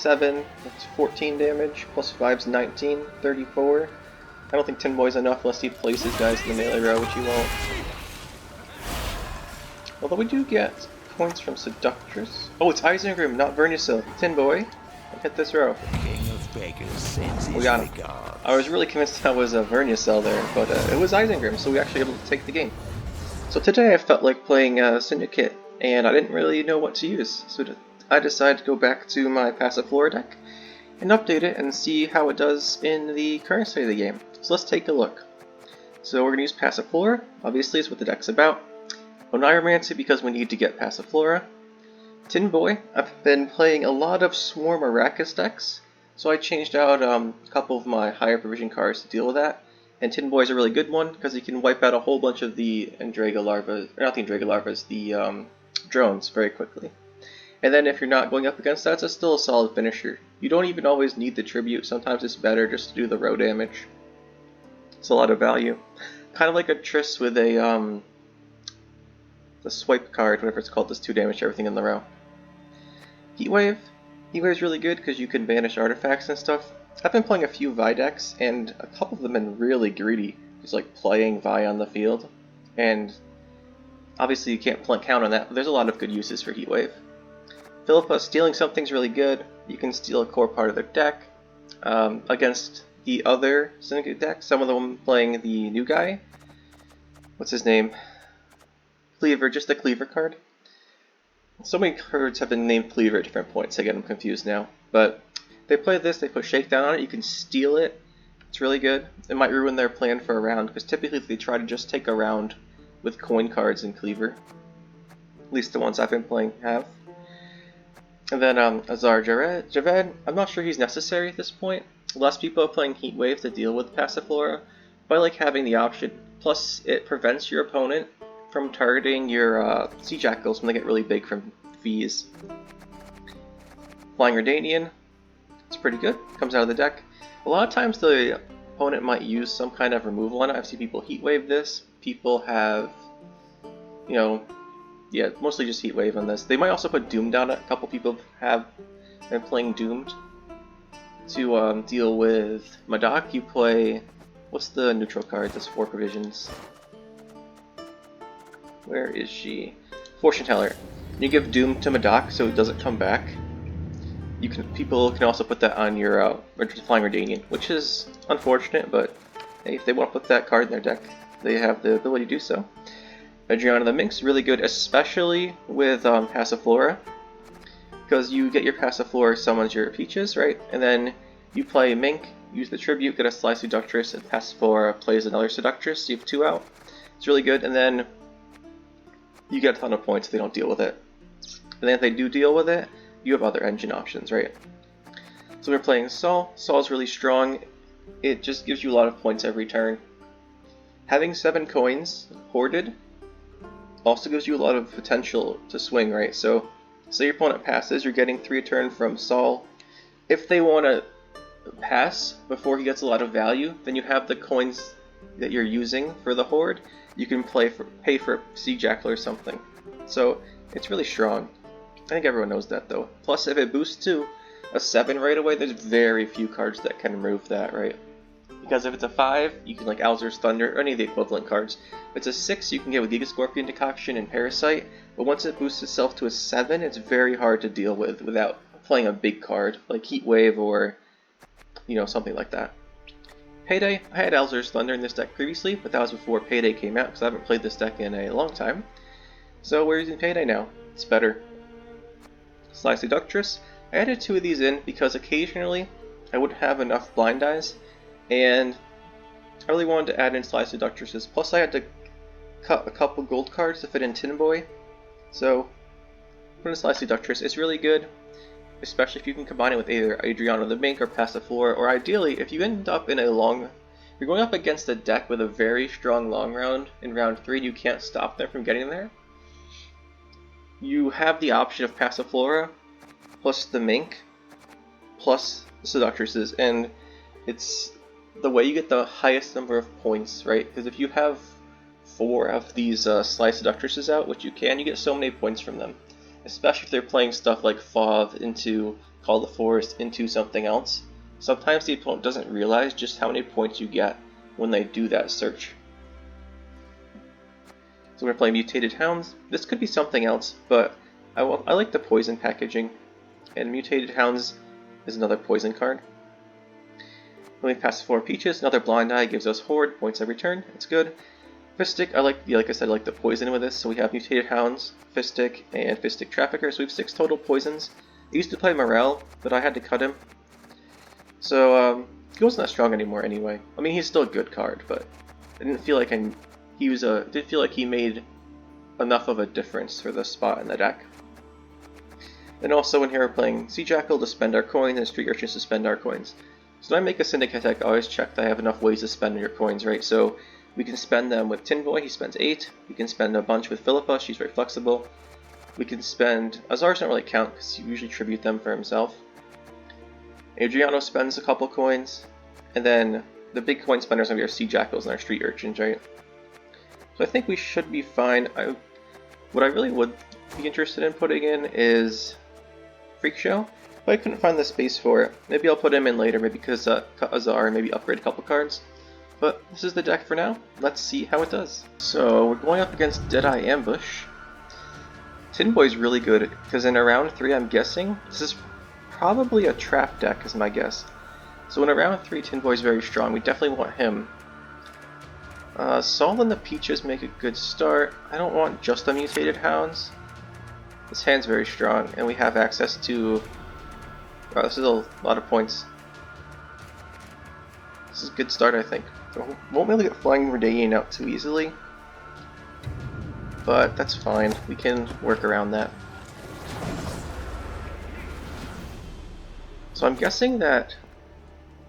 7, that's 14 damage, plus 5's 19, 34. I don't think Tin Boy's enough unless he places guys in the melee row, which he won't. Although we do get points from Seductress. Oh, it's Isengrim, not Vernusil. Tin Boy, hit this row. We got him. I was really convinced that was a Vernusil there, but it was Isengrim, so we actually able to take the game. So today I felt like playing Syndicate, and I didn't really know what to use, so I decided to go back to my Passiflora deck and update it and see how it does in the current state of the game. So let's take a look. So we're going to use Passiflora, obviously is what the deck's about. Oneiromancy because we need to get Passiflora. Tin Boy, I've been playing a lot of Swarm Arrakis decks, so I changed out a couple of my higher provision cards to deal with that. And Tin Boy is a really good one because he can wipe out a whole bunch of the Andrega larvae, or not the Andrega larvae, the drones very quickly. And then if you're not going up against that, it's still a solid finisher. You don't even always need the tribute, sometimes it's better just to do the row damage. It's a lot of value. Kind of like a Triss with a the swipe card, whatever it's called, does 2 damage to everything in the row. Heatwave. Heatwave's really good because you can banish artifacts and stuff. I've been playing a few Vi decks, and a couple of them have been really greedy, just like playing Vi on the field. And obviously you can't count on that, but there's a lot of good uses for Heatwave. Phillipa, stealing something's really good. You can steal a core part of their deck against the other Syndicate deck. Some of them playing the new guy. What's his name? Cleaver, just the Cleaver card. So many cards have been named Cleaver at different points. Again, I'm confused now. But they play this, they put Shakedown on it, you can steal it. It's really good. It might ruin their plan for a round, because typically they try to just take a round with coin cards in Cleaver. At least the ones I've been playing have. And then Azar Javed, I'm not sure he's necessary at this point. Less people are playing Heatwave to deal with Passiflora, but I like having the option. Plus, it prevents your opponent from targeting your Sea Jackals when they get really big from Vs. Flying Redanian, it's pretty good, comes out of the deck. A lot of times the opponent might use some kind of removal on it. I've seen people Heatwave this, people have, you know, yeah, mostly just Heatwave on this. They might also put Doom down. A couple people have been playing Doomed to deal with Madak. You play, what's the neutral card? That's 4 provisions. Where is she? Fortune Teller. You give Doom to Madak so it doesn't come back. People can also put that on your Flying Redanian, which is unfortunate, but hey, if they want to put that card in their deck, they have the ability to do so. Adriana the Minx, really good, especially with Passiflora, because you get your Passiflora summons your Peaches, right? And then you play Mink, use the Tribute, get a Sly Seductress, and Passiflora plays another Seductress, so you have 2 out. It's really good, and then you get a ton of points if they don't deal with it. And then if they do deal with it, you have other engine options, right? So we're playing Saul. Saul's really strong. It just gives you a lot of points every turn. Having 7 coins hoarded also gives you a lot of potential to swing, right? So say your opponent passes, you're getting 3 a turn from Saul. If they want to pass before he gets a lot of value, then you have the coins that you're using for the hoard. You can pay for a Sea Jackal or something. So it's really strong. I think everyone knows that though. Plus if it boosts to a 7 right away, there's very few cards that can remove that, right? Because if it's a 5, you can like Alzur's Thunder, or any of the equivalent cards. If it's a 6, you can get with Giga Scorpion Decoction and Parasite, but once it boosts itself to a 7, it's very hard to deal with without playing a big card, like Heatwave or, you know, something like that. Payday, I had Alzur's Thunder in this deck previously, but that was before Payday came out, because I haven't played this deck in a long time. So we're using Payday now. It's better. Sly Seductress, I added 2 of these in because occasionally I wouldn't have enough blind eyes, and I really wanted to add in Sly Seductresses. Plus I had to cut a couple gold cards to fit in Tin Boy, so put in Sly Seductress. It's really good, especially if you can combine it with either Adriana the Mink or Passiflora, or ideally if you end up in a long, you're going up against a deck with a very strong long round in round 3 and you can't stop them from getting there, you have the option of Passiflora plus the Mink plus the Seductresses, and it's the way you get the highest number of points, right? Because if you have 4 of these Sly Seductresses out, which you can, you get so many points from them. Especially if they're playing stuff like Fauve into call the forest into something else, sometimes the opponent doesn't realize just how many points you get when they do that search. So we're going to play Mutated Hounds. This could be something else, but I like the poison packaging, and Mutated Hounds is another poison card. Then we pass 4 Peaches, another Blind Eye gives us Horde, points every turn, it's good. Fistic, like I said, I like the poison with this, so we have Mutated Hounds, Fistic, and Fistic Trafficker, so we have 6 total poisons. I used to play Morel, but I had to cut him. So, he wasn't that strong anymore anyway. I mean, he's still a good card, but I didn't feel like he made enough of a difference for the spot in the deck. And also in here we're playing Sea Jackal to spend our coins and Street Urchins to spend our coins. So when I make a Syndicate deck, I always check that I have enough ways to spend your coins, right? So we can spend them with Tin Boy, he spends 8. We can spend a bunch with Phillipa, she's very flexible. We can spend... Azars don't really count because you usually tribute them for himself. Adriano spends a couple coins. And then the big coin spenders are going to be our Sea Jackals and our Street Urchins, right? So I think we should be fine. What I really would be interested in putting in is Freak Show. But I couldn't find the space for it. Maybe I'll put him in later, maybe because cut Azar and maybe upgrade a couple cards. But this is the deck for now. Let's see how it does. So we're going up against Deadeye Ambush. Tin Boy's really good, because in round 3 I'm guessing, this is probably a trap deck is my guess. So in round 3 Tin Boy's very strong, we definitely want him. Sol and the Peaches make a good start. I don't want just the Mutated Hounds. This hand's very strong, and we have access to... Wow, this is a lot of points. This is a good start, I think. So won't really get Flying Radiant out too easily, but that's fine. We can work around that. So I'm guessing that...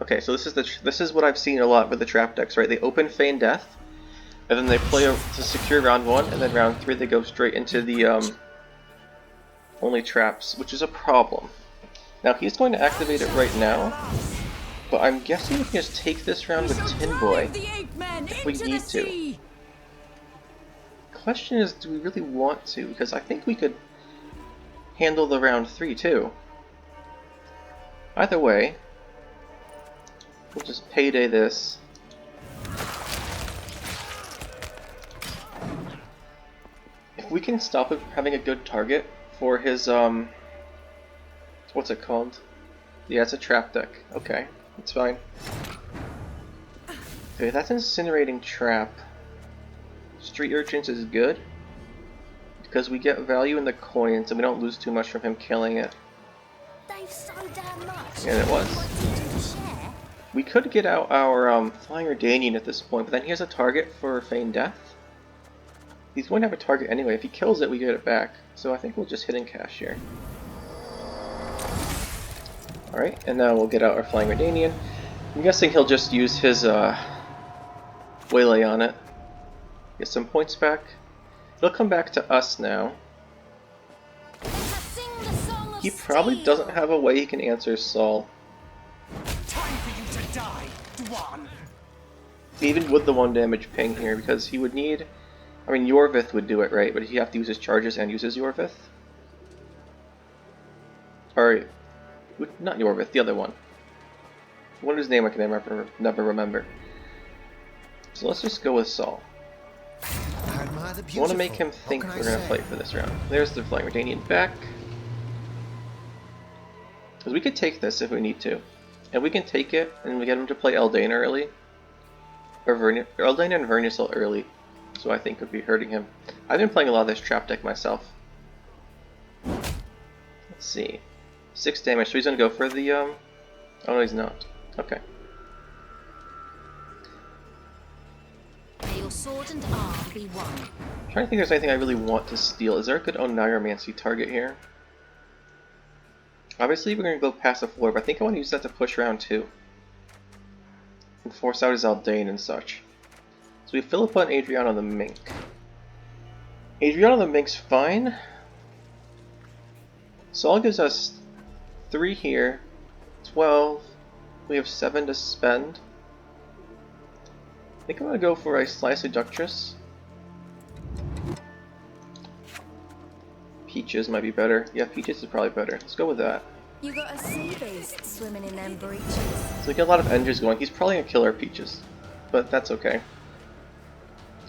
Okay, so this is what I've seen a lot with the trap decks, right? They open Feign Death, and then they play to secure round 1, and then round 3 they go straight into the only traps, which is a problem. Now he's going to activate it right now, but I'm guessing we can just take this round with Tin Boy if we need to. The question is, do we really want to? Because I think we could handle the round 3 too. Either way, we'll just payday this. If we can stop him from having a good target for his, what's it called? Yeah, it's a trap deck. Okay, that's fine. Okay, that's Incinerating Trap. Street Urchins is good, because we get value in the coins and we don't lose too much from him killing it. And it was. We could get out our Flying Redanian at this point, but then he has a target for Feign Death. He's going to have a target anyway. If he kills it, we get it back. So I think we'll just hit and cash here. Alright, and now we'll get out our Flying Redanian. I'm guessing he'll just use his Waylay on it. Get some points back. He'll come back to us now. He probably doesn't have a way he can answer Sol. Time for you to die, Dwan. Even with the 1 damage ping here, because he would need... I mean, Yorvith would do it, right? But he'd have to use his charges and use his Yorvith. Or, not Yorvith, the other one. What is his name I can never remember. So let's just go with Sol. I want to make him think we're going to play for this round. There's the Flying Redanian back. Because we could take this if we need to. And we can take it, and we get him to play Eldain early. Or Eldain and Vernisol early. So I think would be hurting him. I've been playing a lot of this trap deck myself. Let's see. 6 damage, so he's going to go for the, Oh no, he's not. Okay. May your sword and arm be one. I'm trying to think if there's anything I really want to steal. Is there a good Oneiromancy target here? Obviously we're going to go Passiflora, but I think I want to use that to push round 2. And force out his Eldain and such. So we have Phillipa and Adriano the Mink. Adriano the Mink's fine. Sol gives us 3 here, 12. We have 7 to spend. I think I'm going to go for a Slice Seductress. Peaches might be better. Yeah, Peaches is probably better. Let's go with that. You got a sea beast swimming in them breeches. So we get a lot of engines going. He's probably gonna kill our peaches, but that's okay.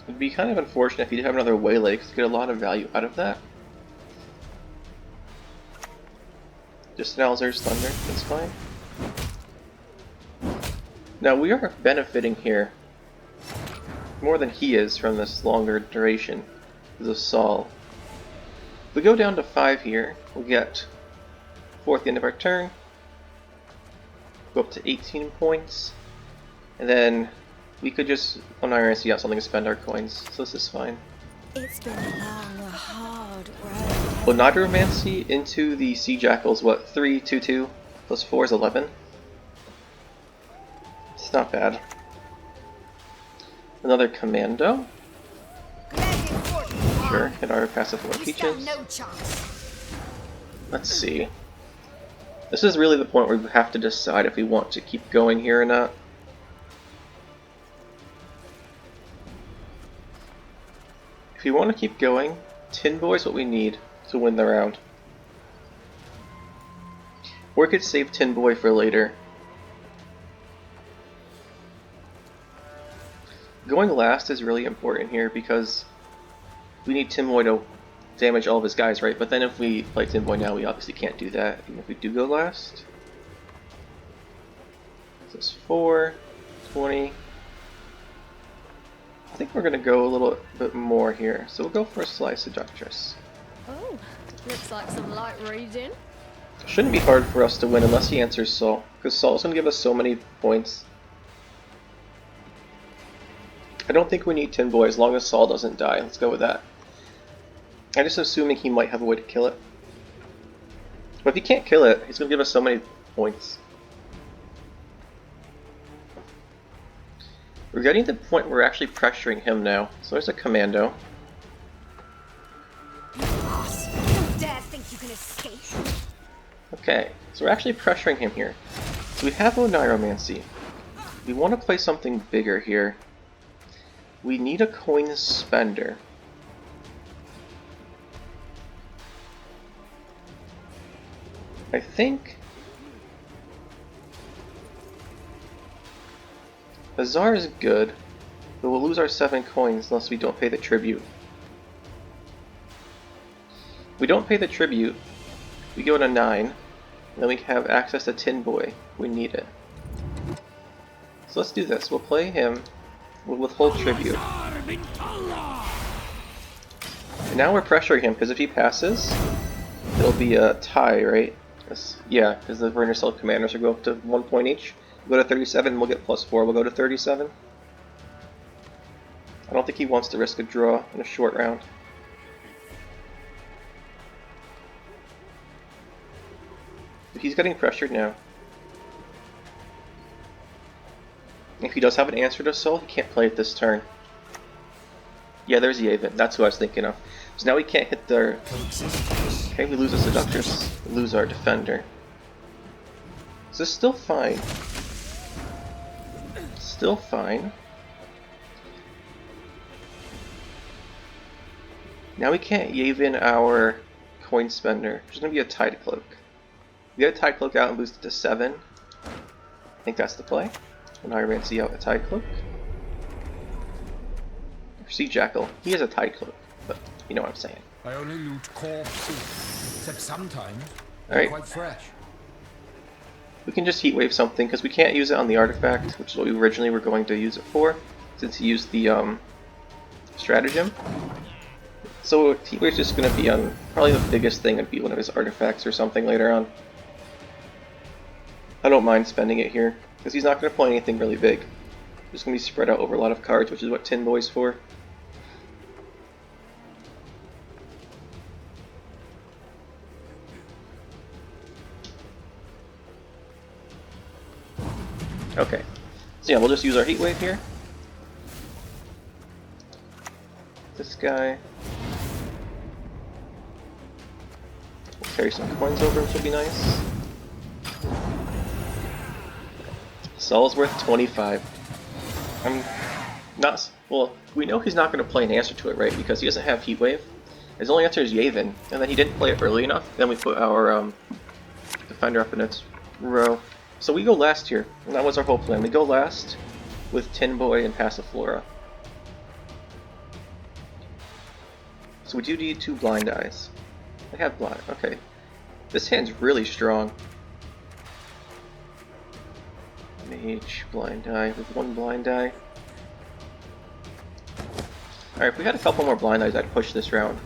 It'd be kind of unfortunate if he did have another waylay, because you get a lot of value out of that. Just an Alzur's Thunder, that's fine. Now we are benefiting here more than he is from this longer duration because of Sol. If we go down to 5 here, we'll get 4 at the end of our turn, go up to 18 points, and then we could just Oniramancy out something to spend our coins, so this is fine. It's been a long, hard road. Well, Oniramancy into the Sea Jackal's what, 3, 2, 2, plus 4 is 11. It's not bad. Another Commando. Sure, hit our Passiflora peaches. No chance. Let's see. This is really the point where we have to decide if we want to keep going here or not. If you want to keep going, Tin Boy is what we need to win the round. Or we could save Tin Boy for later. Going last is really important here because we need Tin Boy to damage all of his guys, right? But then if we play Tin Boy now, we obviously can't do that, even if we do go last. This is 4, 20. I think we're going to go a little bit more here, so we'll go for a Sly Seductress. Oh, looks like some light reading. It shouldn't be hard for us to win unless he answers Sol, because Sol's going to give us so many points. I don't think we need Tin Boy as long as Sol doesn't die. Let's go with that. I'm just assuming he might have a way to kill it. But if he can't kill it, he's going to give us so many points. We're getting to the point where we're actually pressuring him now. So there's a Commando. Don't dare think you can escape. Okay, so we're actually pressuring him here. So we have Oniramancy. We want to play something bigger here. We need a coin spender. I think Azar is good, but we'll lose our 7 coins unless we don't pay the tribute. If we don't pay the tribute, we go to 9, and then we have access to Tin Boy. We need it. So let's do this. We'll play him. We'll withhold tribute. And now we're pressuring him, because if he passes, it'll be a tie, right? Yeah, because the Verner Cell commanders will go up to 1 point each. We'll go to 37, we'll get +4, we'll go to 37. I don't think he wants to risk a draw in a short round. He's getting pressured now. If he does have an answer to Sol, he can't play it this turn. Yeah, there's Yavin. That's who I was thinking of. So now we can't hit their... Okay, we lose a Seductress. We lose our Defender. Is this still fine? Still fine. Now we can't Yavin our Coin Spender. There's going to be a Tide Cloak. We get a Tide Cloak out and boost it to 7. I think that's the play. Oniramancy out a Tide Cloak. Sea Jackal. He has a Tide Cloak, but you know what I'm saying. I only loot corpses, except sometimes Alright. quite fresh. We can just heatwave something, because we can't use it on the artifact, which is what we originally were going to use it for, since he used the stratagem. So heatwave's just going to be on, probably the biggest thing would be one of his artifacts or something later on. I don't mind spending it here, because he's not going to play anything really big. It's going to be spread out over a lot of cards, which is what Tin Boy's for. Okay, so yeah, we'll just use our heatwave here. This guy. We'll carry some coins over, which will be nice. Sol's worth 25. I'm not... Well, we know he's not going to play an answer to it, right? Because he doesn't have heatwave. His only answer is Yavin, and then he didn't play it early enough. Then we put our Defender up in its row. So we go last here, and that was our whole plan. We go last with Tin Boy and Passiflora. So we do need 2 blind eyes. I have blind. Okay. This hand's really strong. Mage, blind eye, with 1 blind eye. Alright, if we had a couple more blind eyes, I'd push this round.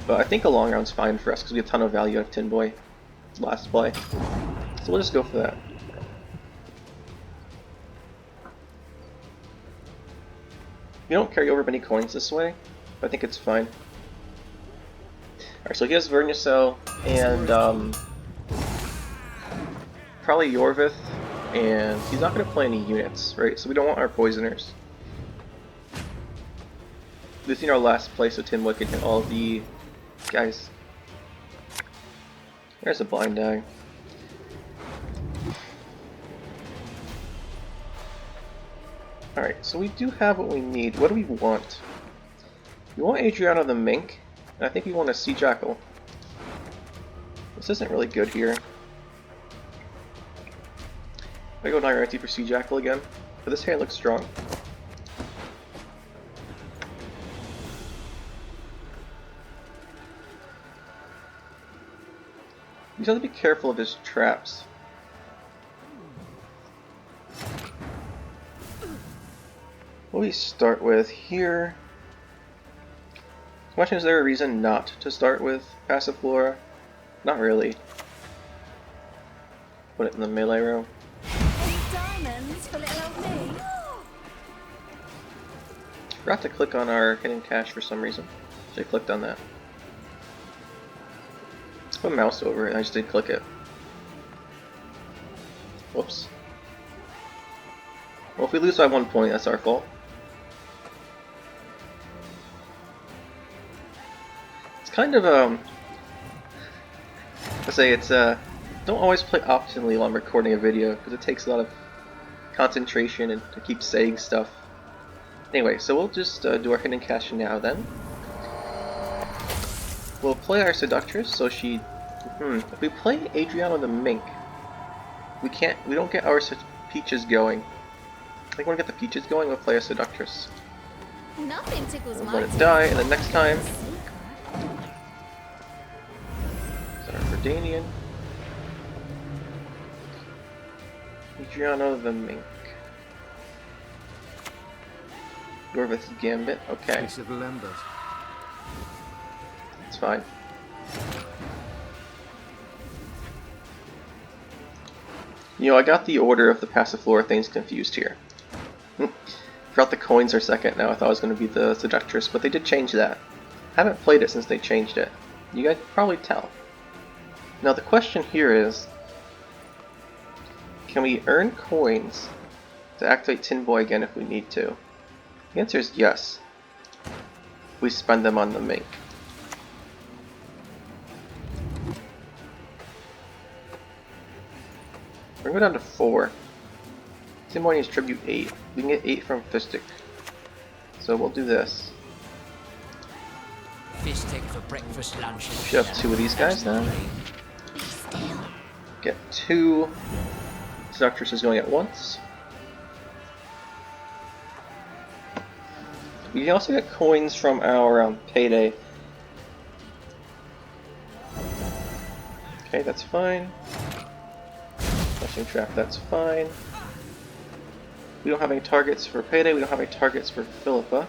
But I think a long round's fine for us because we have a ton of value out of Tin Boy last play. So we'll just go for that. We don't carry over many coins this way, but I think it's fine. Alright, so he has Vernusel and probably Yorvith, and he's not going to play any units, right? So we don't want our poisoners. This is our last play, so Tin Boy can hit all the guys. There's a blind eye. Alright, so we do have what we need. What do we want? We want Adriana the Mink, and I think we want a Sea Jackal. This isn't really good here. I go Nairanti for Sea Jackal again, but this hand looks strong. You just have to be careful of his traps. What do we start with here? The question is there a reason not to start with Passiflora? Not really. Put it in the melee row. Any diamonds for little old me? Forgot to click on our hidden cache for some reason. Should have clicked on that. Put a mouse over it, I just did click it. Whoops. Well, if we lose by 1 point, that's our fault. It's kind of, let's say it's, don't always play optimally while I'm recording a video, because it takes a lot of concentration and to keep saying stuff. Anyway, so we'll just do our hidden cache now then. We'll play our Seductress, so she... if we play Adriana the Mink, we don't get our Peaches going. I think when we get the Peaches going, we'll play a Seductress. Nothing tickles We'll my let it teeth. die, and then next time... Is our Verdanian. Adriana the Mink. Yorvith's Gambit, okay. Piece of Lambert. It's fine. You know, I got the order of the Passiflora things confused here. Forgot the coins are second now. I thought it was going to be the Seductress, but they did change that. I haven't played it since they changed it. You guys can probably tell. Now the question here is, can we earn coins to activate Tin Boy again if we need to? The answer is yes. We spend them on the Mink. We're going to go down to 4. Tin Boy needs tribute 8. We can get 8 from Fistic. So we'll do this. Fistic for breakfast, lunch, and Should have 2 of these guys now. Be still. Get 2 Seductresses going at once. We can also get coins from our payday. Okay, that's fine. Flushing trap, that's fine. We don't have any targets for payday, we don't have any targets for Phillipa.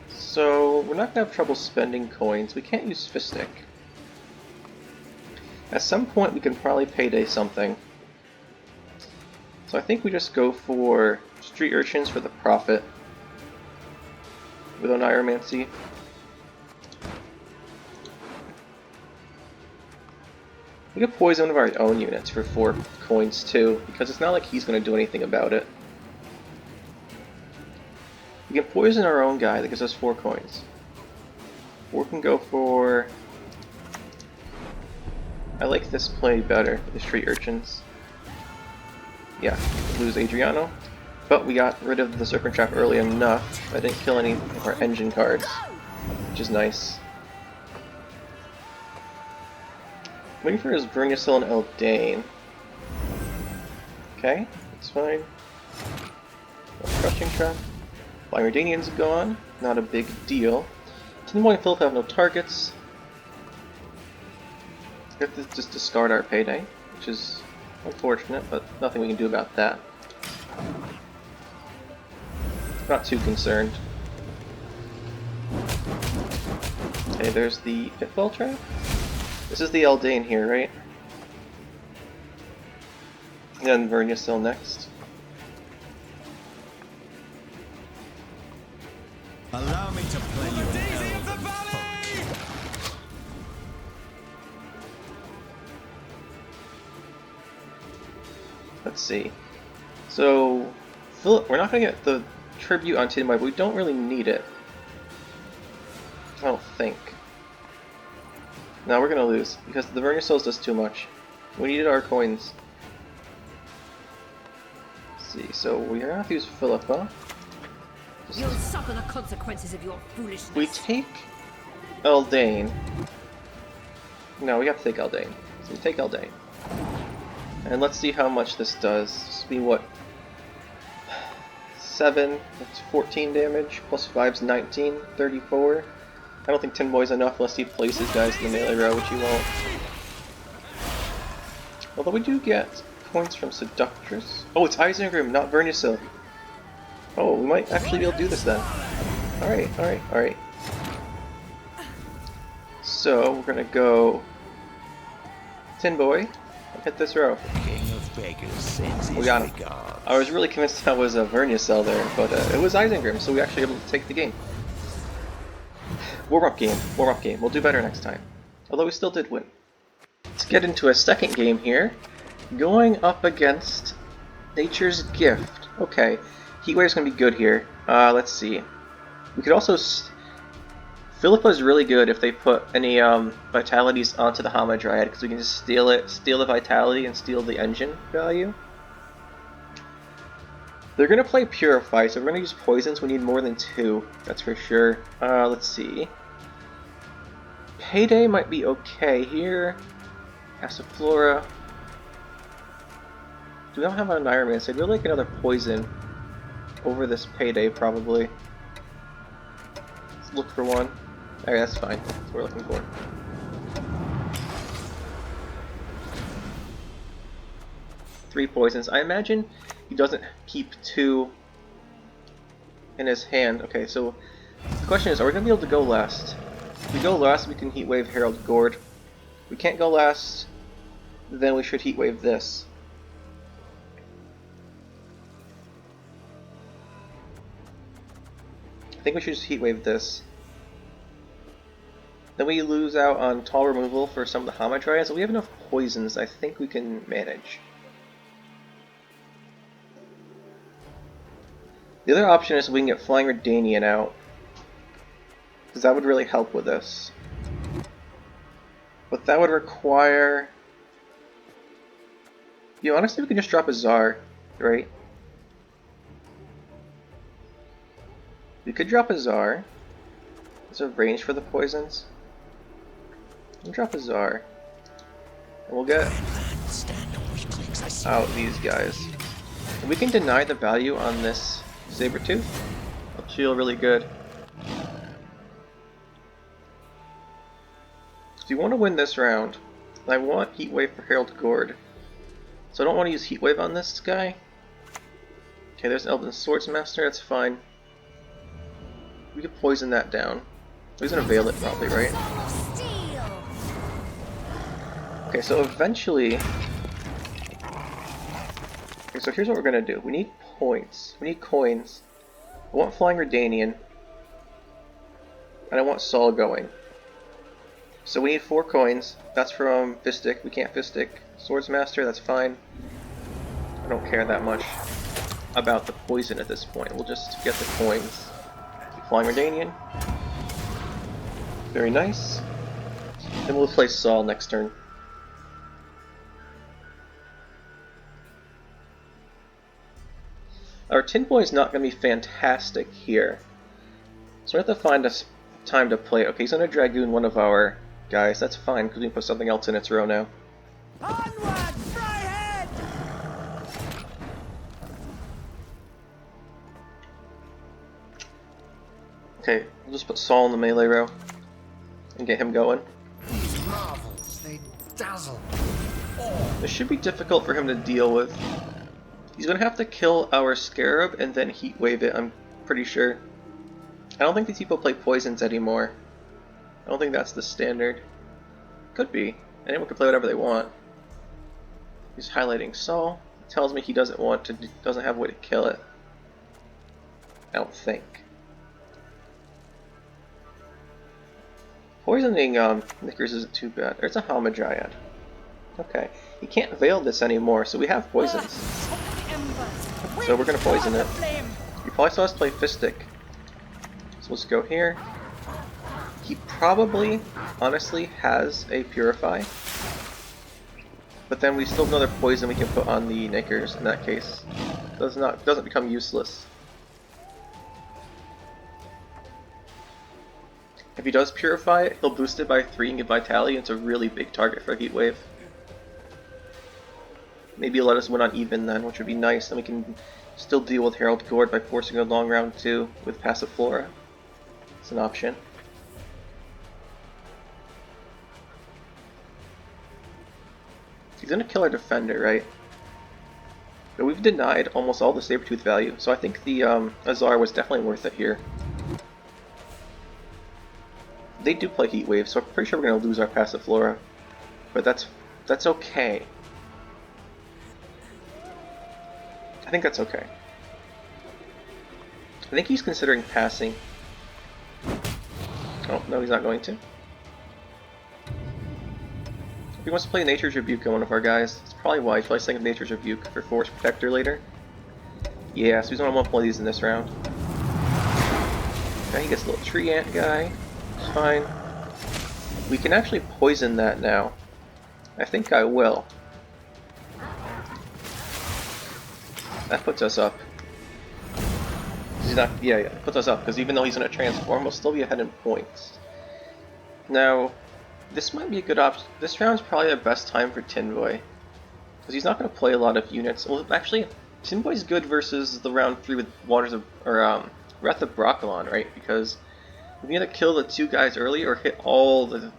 So we're not going to have trouble spending coins. We can't use Fistic. At some point we can probably payday something. So I think we just go for Street Urchins for the profit with Oneiromancy. We could poison one of our own units for 4 coins too, because it's not like he's going to do anything about it. We can poison our own guy that gives us 4 coins. Or we can go for... I like this play better, the Street Urchins. Yeah, lose Adriano. But we got rid of the Serpent Trap early enough. I didn't kill any of our engine cards, which is nice. Waiting for his Vernusil and Eldane. Okay, that's fine. Crushing Trap. Flying Redanian's gone. Not a big deal. Tinboy and Phillipa have no targets. We have to just discard our payday, which is unfortunate, but nothing we can do about that. Not too concerned. Okay, there's the Pitfall Trap. This is the Eldane here, right? And then Vernusil next. Allow me to play you the daisy of the valley! Let's see. So, we're not going to get the tribute on Tinboy, but we don't really need it. I don't think. No, we're going to lose, because the Vernusil does too much. We needed our coins. Let's see, so we're going to have to use Phillipa. You'll suffer the consequences of your foolishness. We take Eldane. No, we have to take Eldane. So we take Eldane. And let's see how much this does. This will be what? 7, that's 14 damage, plus 5's 19, 34. I don't think Tinboy's enough unless he places guys in the melee row, which he won't. Although we do get points from Seductress. Oh, it's Eist I've, not Vernusil. Oh, we might actually be able to do this then. Alright, alright, alright. So, we're gonna go Tinboy and hit this row. King of beggars sends We his got him. regards. I was really convinced that was a Vernusil there, but it was Eist I've, so we actually able to take the game. Warm-up game, warm-up game. We'll do better next time. Although we still did win. Let's get into a second game here. Going up against Nature's Gift. Okay. Heatwave's gonna be good here. Let's see. We could also... Phillipa is really good if they put any vitalities onto the Hamadryad, because we can just steal it, steal the vitality, and steal the engine value. They're gonna play Purify, so we're gonna use poisons. We need more than 2, that's for sure. Let's see. Payday might be okay here. Passiflora. Do we don't have an Iron Man, so I'd really like another poison over this Payday, probably. Let's look for one. Alright, that's fine. That's what we're looking for. Three poisons. I imagine he doesn't keep 2 in his hand. Okay, so the question is, are we going to be able to go last? If we go last, we can Heatwave Harald Gord. If we can't go last, then we should Heatwave this. I think we should just Heatwave this. Then we lose out on tall removal for some of the Hamadryads, so we have enough poisons I think we can manage. The other option is we can get Flying Redanian out, because that would really help with this. But that would require... You know, honestly we can just drop a Tsar, right? We could drop a Tsar. There's a range for the poisons. We'll drop a Tsar. And we'll get out these guys. And we can deny the value on this Sabertooth. It'll feel really good. If you want to win this round, I want Heatwave for Harald Gord. So I don't want to use Heatwave on this guy. Okay, there's an Elven Swordsmaster, that's fine. We could poison that down. He's gonna veil it probably, right? Okay, so eventually... Okay, so here's what we're gonna do. We need points. We need coins. I want Flying Redanian. And I want Sol going. So we need 4 coins. That's from Fistic. We can't Fistic. Swordsmaster, that's fine. I don't care that much about the poison at this point. We'll just get the coins. Flying Redanian. Very nice. Then we'll play Sol next turn. Our Tinboy is not going to be fantastic here. So we have to find a time to play. Okay, he's going to Dragoon one of our guys. That's fine, because we can put something else in its row now. Onward, Fryhead! Okay, we'll just put Saul in the melee row and get him going. These marvels, they dazzle. This should be difficult for him to deal with. He's going to have to kill our Scarab and then heatwave it, I'm pretty sure. I don't think these people play poisons anymore. I don't think that's the standard. Could be. Anyone can play whatever they want. He's highlighting Saul. He tells me he doesn't have a way to kill it. I don't think. Poisoning Knickers isn't too bad. There's a Hamadryad. Okay. He can't veil this anymore, so we have poisons. So we're gonna poison it. He probably saw us play Fistic. So let's go here. He probably, honestly, has a Purify. But then we still have another poison we can put on the Knickers in that case. Doesn't become useless. If he does Purify it, he'll boost it by 3 and get Vitality, and it's a really big target for a Heatwave. Maybe he'll let us win on even then, which would be nice, then we can still deal with Harald Gord by forcing a long round 2 with Passiflora. It's an option. He's gonna kill our defender, right? But we've denied almost all the Sabertooth value, so I think the Azar was definitely worth it here. They do play Heatwave, so I'm pretty sure we're gonna lose our Passiflora. But that's okay. I think that's okay. I think he's considering passing. Oh, no, he's not going to. If he wants to play Nature's Rebuke on one of our guys, that's probably why. He's probably thinking of Nature's Rebuke for Force Protector later. Yeah, so he's gonna want to play these in this round. Okay, he gets a little tree ant guy. It's fine. We can actually poison that now. I think I will. That puts us up. He's not. Yeah, it puts us up because even though he's gonna transform, we'll still be ahead in points. Now, this might be a good option. This round's probably the best time for Tin Boy because he's not gonna play a lot of units. Well, actually, Tin Boy's good versus the round 3 with Wrath of Broccolon, right? Because we either kill the 2 guys early or hit all the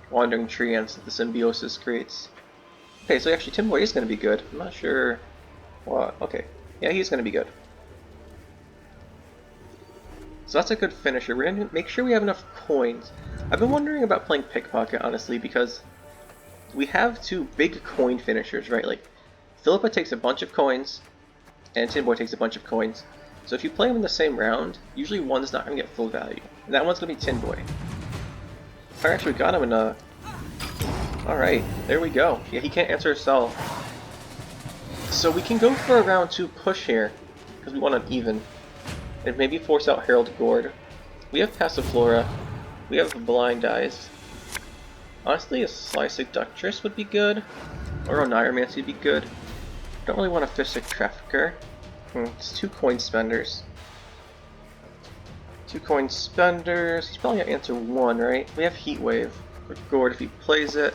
Wandering Tree Ants that the Symbiosis creates. Okay, so actually Tin Boy is going to be good. I'm not sure what. Okay, yeah, he's going to be good. So that's a good finisher. We're going to make sure we have enough coins. I've been wondering about playing Pickpocket, honestly, because we have 2 big coin finishers, right? Like, Phillipa takes a bunch of coins, and Tin Boy takes a bunch of coins. So if you play them in the same round, usually one's not going to get full value. And that one's going to be Tin Boy. I actually got him in a... Alright, there we go. Yeah, he can't answer himself. So we can go for a round 2 push here, because we want an even. And maybe force out Harald Gord. We have Passiflora. We have Blind Eyes. Honestly, a Sly Seductress would be good. Or a Niromancy would be good. Don't really want a Fistic Trafficker. It's 2 coin spenders. 2 coin spenders. He's probably gonna answer 1, right? We have Heatwave for Gord if he plays it.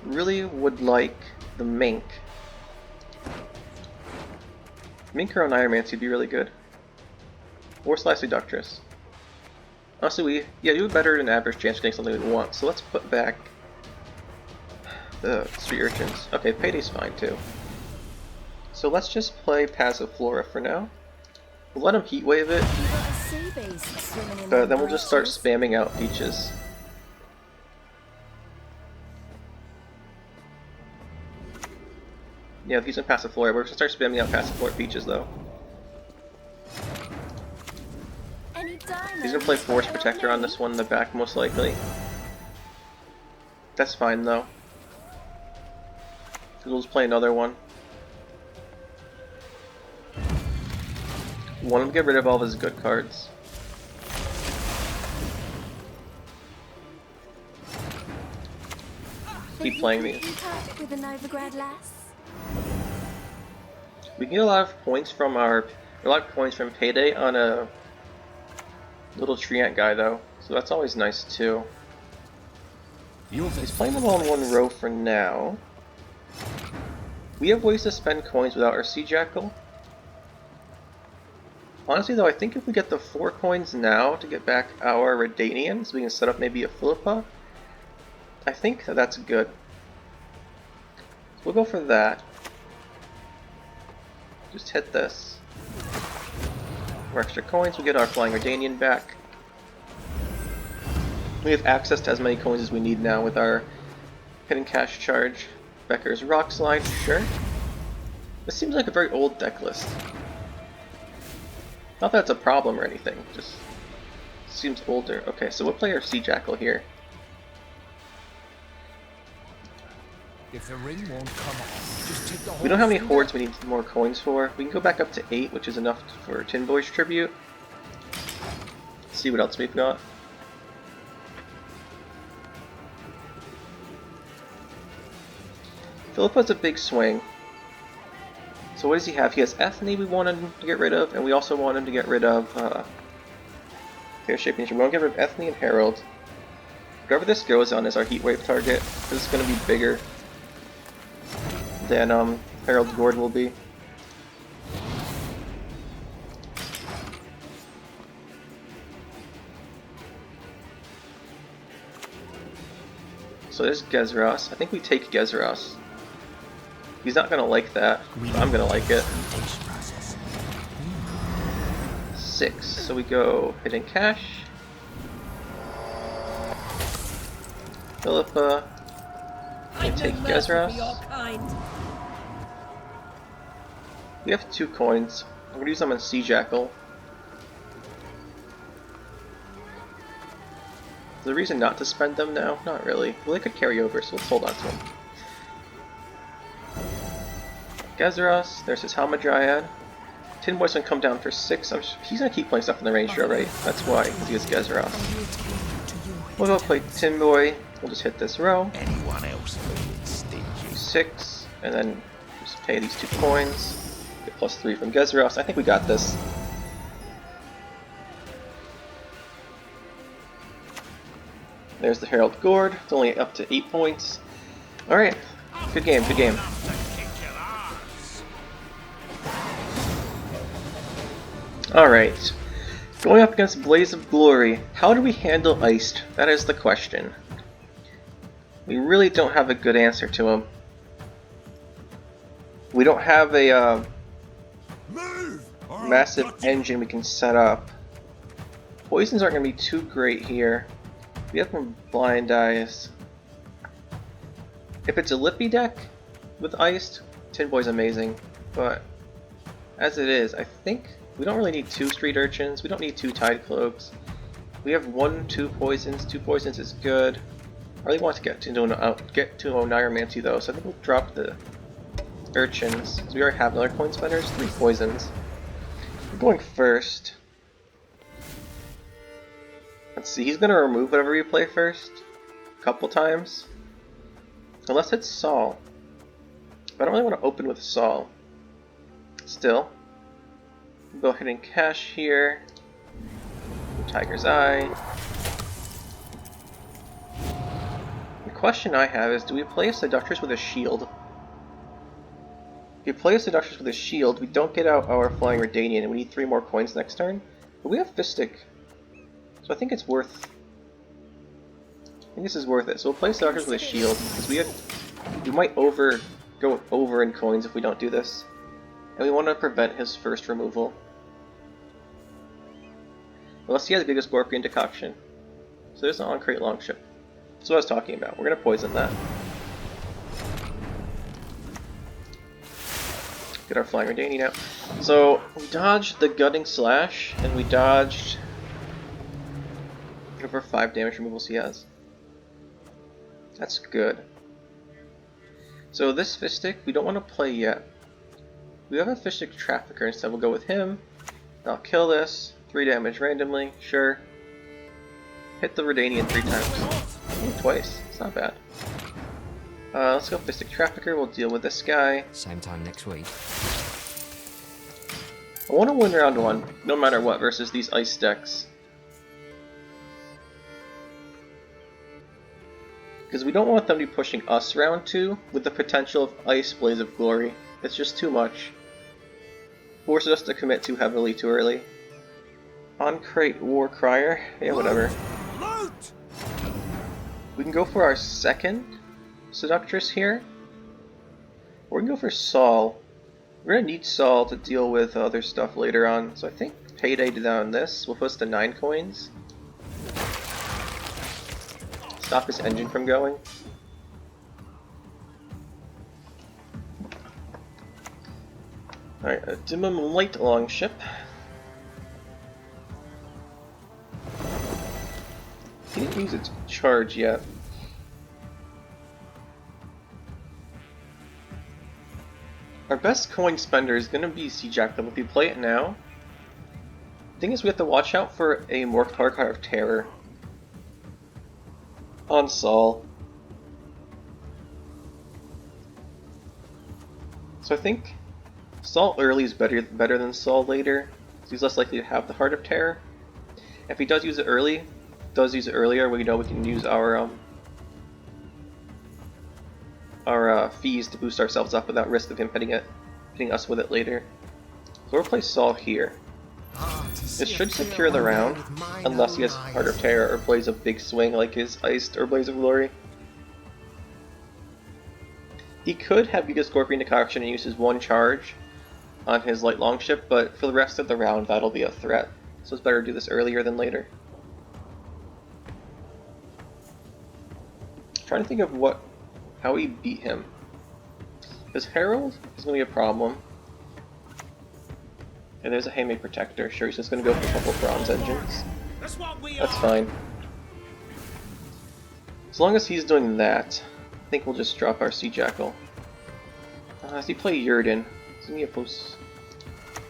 Really would like the Mink. Mink or Niromancy would be really good. Or Sly Seductress. Honestly, we do better than average chance of getting something we want. So let's put back the Street Urchins. Okay, Payday's fine too. So let's just play Passiflora for now. We'll let him Heatwave it, but then we'll just start spamming out Peaches. Yeah, he's in Passiflora. We're gonna start spamming out Passiflora Peaches though. He's gonna play Force Protector on this one in the back most likely. That's fine though. We'll just play another one. Want him to get rid of all of his good cards. Keep playing these. We can get a lot of points from Payday on a little treant guy though, so that's always nice too. He's playing them all in one row for now. We have ways to spend coins without our Sea Jackal. Honestly though, I think if we get the 4 coins now to get back our Redanian, so we can set up maybe a Phillipa, I think that's good. So we'll go for that. Just hit this. For extra coins, we get our Flying Redanian back. We have access to as many coins as we need now with our Hidden Cash Charge. Becker's Rock Slide, sure. This seems like a very old deck list. Not that it's a problem or anything, just seems older. Okay, so we'll play our Sea Jackal here. If the ring won't come off, just take the whole We don't have any thing hordes out. we need more coins for. We can go back up to 8, which is enough for Tin Boy's tribute. See what else we've got. Phillipa's a big swing. So what does he have? He has Ethne we want him to get rid of, and we also want him to get rid of Fair Shaping. We want to get rid of Ethne and Harald. Whatever this goes on is our heatwave target. This is going to be bigger than Harald's Gourd will be. So there's Gezras. I think we take Gezras. He's not going to like that. I'm going to like it. 6. So we go Hidden Cash. Phillipa. We take Gezras. We have 2 coins. I'm going to use them on Sea Jackal. Is there a reason not to spend them now? Not really. Well, they could carry over, so let's hold on to them. Gezras, there's his Hamadryad. Tin Boy's gonna come down for 6. He's gonna keep playing stuff in the range draw, right? That's why, because he has Gezras. We'll go play Tin Boy. We'll just hit this row. 6, and then just pay these 2 coins. Get +3 from Gezras. I think we got this. There's the Harald Gourd. It's only up to 8 points. Alright. Good game, good game. Alright. Going up against Blaze of Glory. How do we handle Eist? That is the question. We really don't have a good answer to him. We don't have a massive engine we can set up. Poisons aren't going to be too great here. We have some Blind Eyes. If it's a Lippy deck with Eist, Tin Boy's amazing. But as it is, I think we don't really need 2 Street Urchins. We don't need 2 Tide Cloaks. We have 1, 2 poisons. 2 poisons is good. I really want to get to Oneiromancy though, so I think we'll drop the Urchins, because we already have another coin spenders. 3 poisons. We're going first. Let's see, he's going to remove whatever we play first. A couple times. Unless it's Saul. But I don't really want to open with Saul. Still. We'll go ahead and cash here. Tiger's Eye. The question I have is, do we play a Seductress with a shield? If we play a Seductress with a shield, we don't get out our Flying Redanian, and we need 3 more coins next turn. But we have Fistic. So I think it's worth... I think this is worth it. So we'll play Seductress with a shield, because we might go over in coins if we don't do this. And we want to prevent his first removal. Unless he has Giga Scorpion Decoction. So there's an on-crate Longship. That's what I was talking about. We're going to poison that. Get our Flying Redanian out. So we dodged the Gutting Slash, and we dodged whatever 5 damage removals he has. That's good. So this Fistic, we don't want to play yet. We have a Fistic Trafficker instead. We'll go with him. I'll kill this. 3 damage randomly, sure. Hit the Redanian 3 times. Ooh, twice. It's not bad. Let's go Fistic Trafficker. We'll deal with this guy. Same time next week. I want to win round 1, no matter what, versus these ice decks. Because we don't want them to be pushing us round 2 with the potential of Ice Blaze of Glory. It's just too much. Forces us to commit too heavily too early. On-crate War Crier? Yeah, whatever. Loot! We can go for our second Seductress here. Or we can go for Saul. We're going to need Saul to deal with other stuff later on, so I think Payday down this will put us to 9 coins. Stop his engine from going. Alright, a Dimum Light Longship. He didn't use its charge yet. Our best coin spender is going to be Sea Jackal if we play it now. The thing is, we have to watch out for a Mork Card of Terror on Saul. So I think Saul early is better than Saul later. He's less likely to have the Heart of Terror. If he does use it earlier, we know we can use our fees to boost ourselves up without risk of him hitting us with it later. So we'll play Saul here. This should secure the round, unless he has Heart of Terror or plays a big swing like his Eist or Blaze of Glory. He could have Giga Scorpion Decoction and use his 1 charge on his Light Longship, but for the rest of the round that'll be a threat. So it's better to do this earlier than later. I'm trying to think of how we beat him. Because Harald is going to be a problem. And there's a Haymade Protector. Sure, he's just going to go for a couple of bronze engines. That's fine. As long as he's doing that, I think we'll just drop our Sea Jackal. As he play Yurden, he's going to be opposed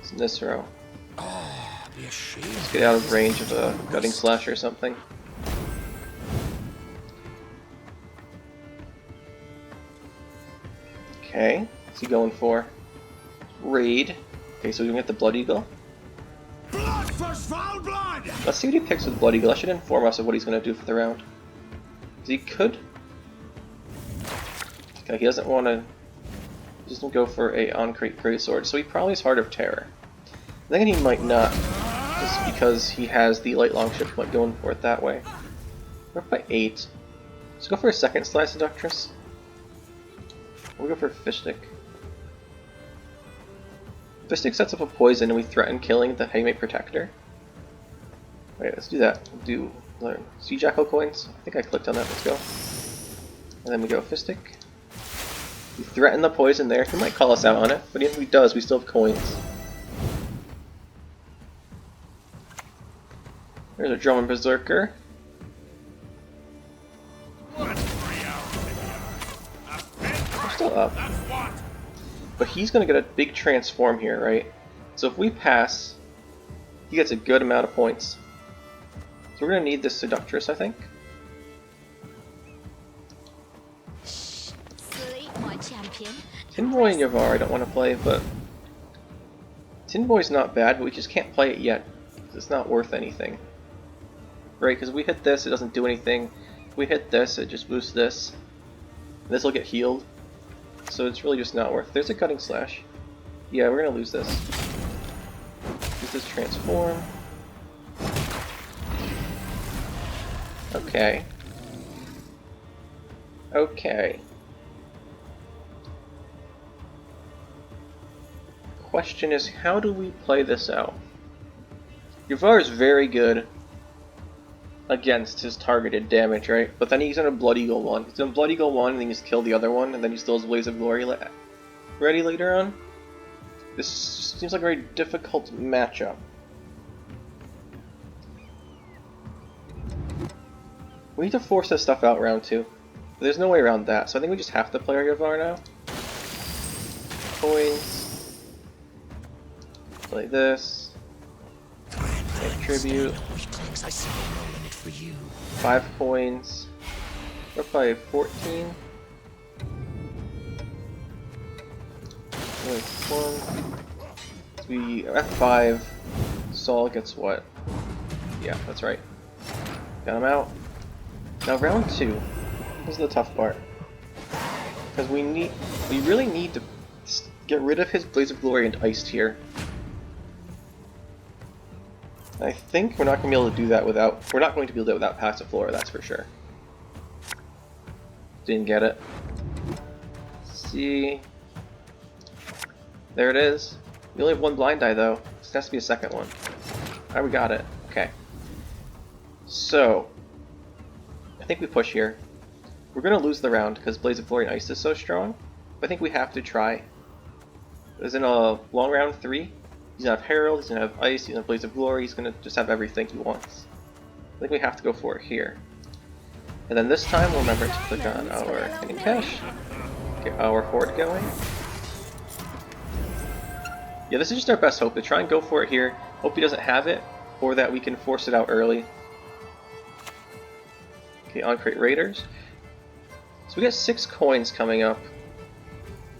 to this row. Let's get out of range of a Gutting Slash or something. Okay, what's he going for? Raid. Okay, so we can get the Blood Eagle. Blood for foul blood! Let's see what he picks with Blood Eagle. That should inform us of what he's going to do for the round. He could. Okay, he doesn't want to. He doesn't go for a on-crate Great Sword, so he probably has Heart of Terror. I'm thinking he might not, just because he has the Light Longship going for it that way. We're up by 8. Let's go for a second Slice Seductress. We'll go for Fishstick. Fishstick sets up a poison and we threaten killing the Haymade Protector. Alright, let's do that. We'll do Sea Jackal coins. I think I clicked on that. Let's go. And then we go Fishstick. We threaten the poison there. He might call us out on it, but even if he does, we still have coins. There's a Drummond Berserker. We're still up. But he's going to get a big transform here, right? So if we pass, he gets a good amount of points. So we're going to need this Seductress, I think. Sleep, my champion. Tin Boy and Yavar I don't want to play, but Tin Boy's not bad, but we just can't play it yet. It's not worth anything. Right, because we hit this, it doesn't do anything. If we hit this, it just boosts this. This will get healed. So it's really just not worth it. There's a Gutting Slash. Yeah, we're going to lose this. Use this Transform. Okay. Okay. Question is, how do we play this out? Yavar is very good against his targeted damage, right? But then he's in a Blood Eagle 1. He's in a Blood Eagle 1 and then he's kill the other one, and then he still has Blaze of Glory ready later on. This seems like a very difficult matchup. We need to force this stuff out round 2. But there's no way around that, so I think we just have to play our Yavar now. Coins. Play this. Make tribute. 5 coins. We're probably 14. One. We at 5. Saul gets what? Yeah, that's right. Got him out. Now round 2. This is the tough part. Because we really need to get rid of his Blaze of Glory and Iced here. I think we're not going to be able to do that without... We're not going to be able to do it without Passiflora, that's for sure. Didn't get it. Let's see... There it is. We only have one blind eye though. This has to be a second one. Alright, we got it. Okay. So... I think we push here. We're going to lose the round because Blaze of Glory and Ice is so strong. But I think we have to try. As in a long round 3. He's going to have Harald, he's going to have Ice, he's going to have Blaze of Glory, he's going to just have everything he wants. I think we have to go for it here. And then this time we'll remember to click on our hidden cache. Get our horde going. Yeah, this is just our best hope, to try and go for it here. Hope he doesn't have it, or that we can force it out early. Okay, on Crate Raiders. So we got 6 coins coming up.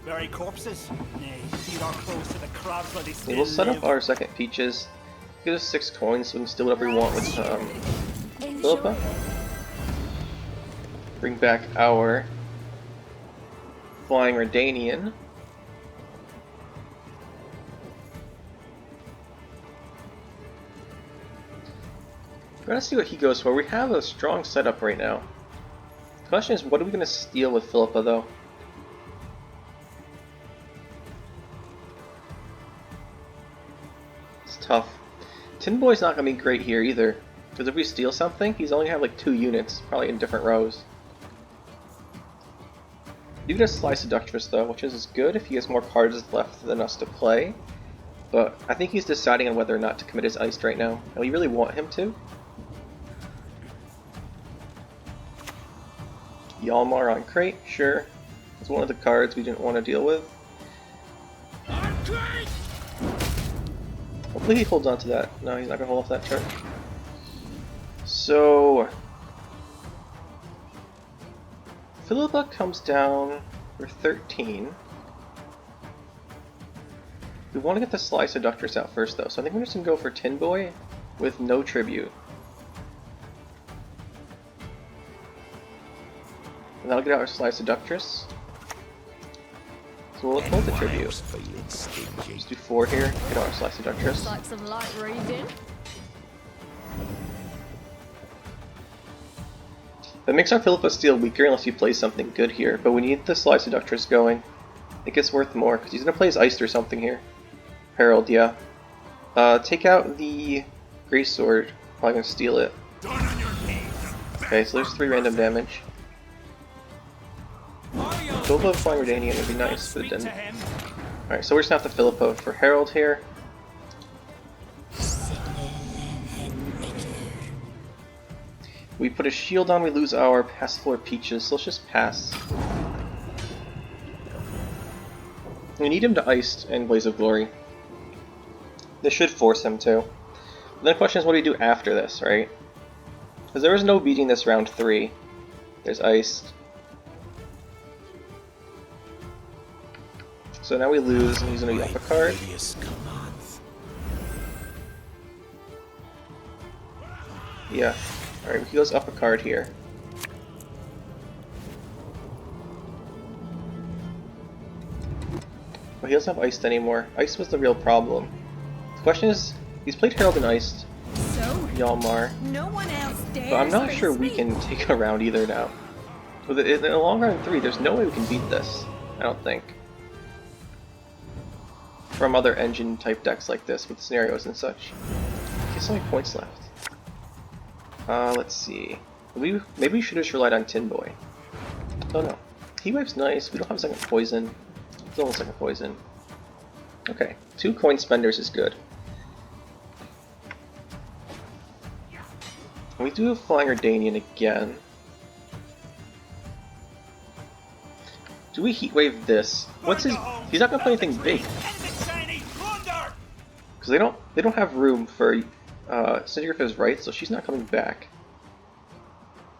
Bury corpses? Nay, feet are close to the crabs where they still We'll set up live. our second peaches. Give us 6 coins so we can steal whatever we want with Phillipa. Bring back our Flying Redanian. We're gonna see what he goes for. We have a strong setup right now. The question is, what are we gonna steal with Phillipa though? It's tough. Tin Boy's not gonna be great here either, because if we steal something, he's only gonna have like 2 units, probably in different rows. You get a Slice Seductress though, which is good if he has more cards left than us to play. But I think he's deciding on whether or not to commit his Iced right now, and we really want him to. Yalmar on Crate, sure. It's one of the cards we didn't want to deal with. Hopefully he holds on to that. No, he's not going to hold off that turn. So... Phillipa comes down for 13. We want to get the Sly Seductress out first though, so I think we're just going to go for Tin Boy with no tribute. And that'll get out our Sly Seductress. So we'll hold the tribute. Just do 4 here, get out our Sly Seductress. Like some light reading. That makes our Phillipa Steel weaker unless he plays something good here, but we need the Sly Seductress going. I think it's worth more, because he's going to play his Iced or something here. Harald, yeah. Take out the Greatsword, probably going to steal it. Okay, so there's 3 random damage. Phillipa Flying Redanian would be nice, but then... Alright, so we're just going to have to Phillipa for Harald here. We put a shield on, we lose our Passiflora Peaches, so let's just pass. We need him to Iced and Blaze of Glory. This should force him to. But then the question is, what do we do after this, right? Because there was no beating this round 3. There's Iced. So now we lose, and he's going to be up a card. Yeah. Alright, he goes up a card here. But he doesn't have Iced anymore. Iced was the real problem. The question is, he's played Harald and Iced. So, Yalmar. no one else dares But I'm not face sure we me. can take a round either now. With it, in a long round 3, there's no way we can beat this. I don't think. From other engine type decks like this with scenarios and such. He has so many points left. Let's see. Maybe we should have just relied on Tin Boy. Oh no. Heatwave's nice. We don't have a second poison. Still have a second poison. Okay. 2 coin spenders is good. And we do have Flying Redanian again. Do we heatwave this? What's his... He's not gonna play anything big. Because they don't have room for Cindy Griffith's right, so she's not coming back.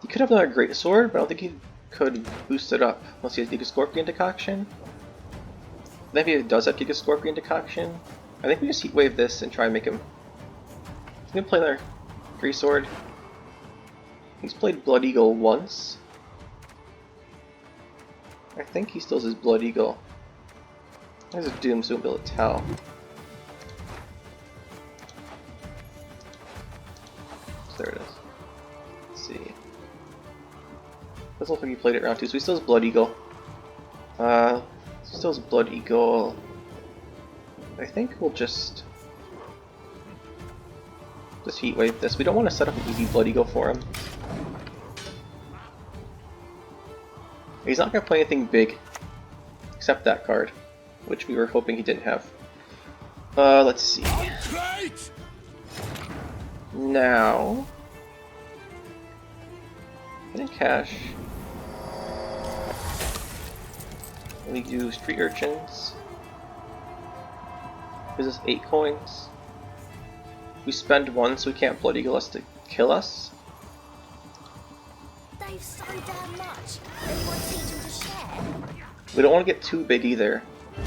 He could have another Greatsword, but I don't think he could boost it up unless he has Giga Scorpion Decoction. Then if he does have Giga Scorpion Decoction, I think we just heatwave this and try and make him. He's gonna play another Greatsword. He's played Blood Eagle once. I think he still has his Blood Eagle. There's a Doom, so we'll be able to tell. So there it is. Let's see. Doesn't look like he played it round 2, so he still has Blood Eagle. Still has Blood Eagle. I think we'll just heatwave this. We don't want to set up an easy Blood Eagle for him. He's not going to play anything big, except that card, which we were hoping he didn't have. Let's see. Now, in cash, we do Street Urchins. Gives us 8 coins. We spend 1, so we can't Blood Eagle us to kill us. They've so damn much. They won't teach them to share. We don't want to get too big either.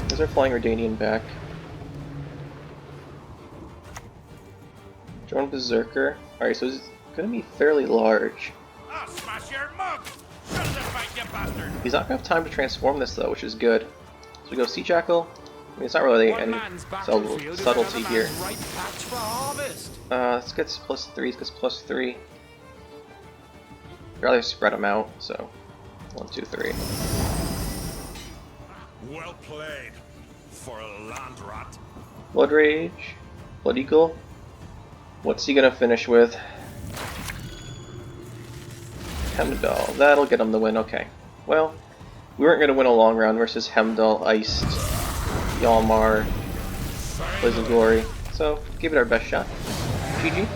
There's our Flying Redanian back. Drone Berserker. Alright, so it's going to be fairly large. I'll smash your mug! Shut the fight, you bastard! He's not going to have time to transform this though, which is good. So we go Sea Jackal. I mean, it's not really any subtlety here. Let's get +3, let's get +3. I'd rather spread them out, so 1, 2, 3. Well played for a land rat. Blood Rage, Blood Eagle. What's he gonna finish with? Hemdall. That'll get him the win. Okay. Well, we weren't gonna win a long round versus Hemdall, Eist, Yalmar, Blaze of Glory. So give it our best shot. GG.